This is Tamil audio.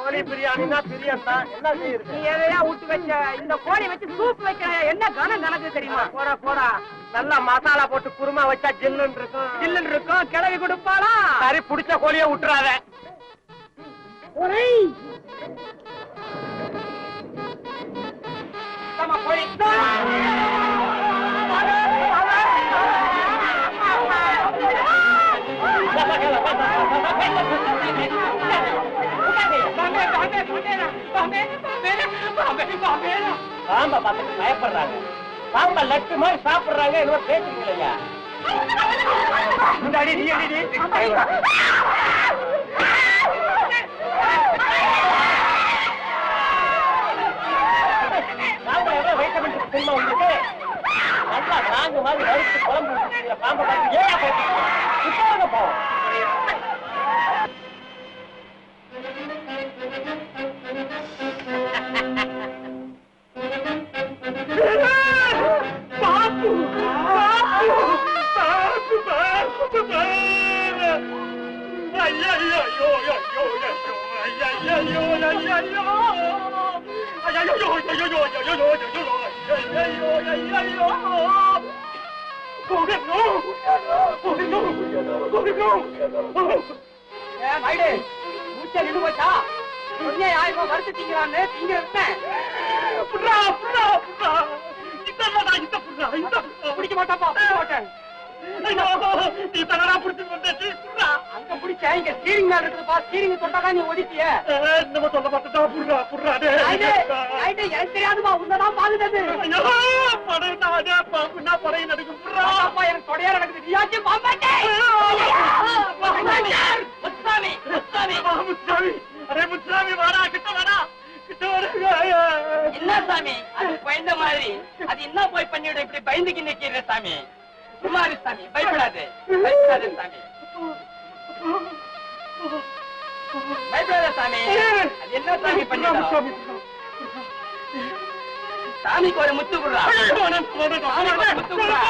கோழி பிரியாணினா பிரியாணி தான். என்ன செய்யுது? நீ எதையா விட்டு வச்ச? இந்த கோழி வச்சு சூப் வைக்கிற என்ன கனம் கணக்கு தெரியுமா? போடா போடா. நல்லா மசாலா போட்டு குருமா வச்சா ஜில்லுன்னு இருக்கும். ஜில்லுன்னு இருக்கும். கிளவி கொடுப்பாளா? சரி, புடிச்ச கோழிய விட்டுறாத. பாம்பை பார்த்துட்டு பயப்படுறாங்க. பாம்பை லட்டு மாதிரி சாப்பிடுறாங்க. என்ன பேசுறீங்களா? இந்த அடி நீ அடி. வைட்டமின் தெரியுமா உங்களுக்கு? நல்லா நான்கு மாதிரி வறுத்து குழம்பு பாம்பை பார்த்து ஏன் போட்டு போவோம். வருத்து திங்கிறான்னு திங்க பிடிக்க மாட்டாப்பா. நீ தகரா புடிச்சு அங்க பிடிச்ச இங்க ஸ்டீரிங் மேல இருக்குதுப்பா. ஸ்டீரிங் தொட்டாதான் நீ ஒடிச்சிய. நம்ம சொல்ல பார்த்தா புடுறா புடுறா. எனக்கு தெரியாதுமா, உன்னதான் பாதுகாது. பாம்புனா படை நடக்கும். எனக்கு தொடையா நடக்குது. நீயாச்சும் பாம்பாட்டே. முத்துசாமி முத்துசாமி. அரே முத்துசாமி வாடா, கிட்ட வாடா. என்ன சாமி அது பயந்த மாதிரி? அது என்ன போய் பண்ணிவிட இப்படி பயந்துக்கு நிக்கிற சாமி? குமாரி சாமி பயப்படாது, பயப்படாத சாமி, பயப்படாத சாமி. அது என்ன சாமி பண்ணிவிட? சாமிக்கு ஒரு முத்து குடுறா. முத்து குடுறா.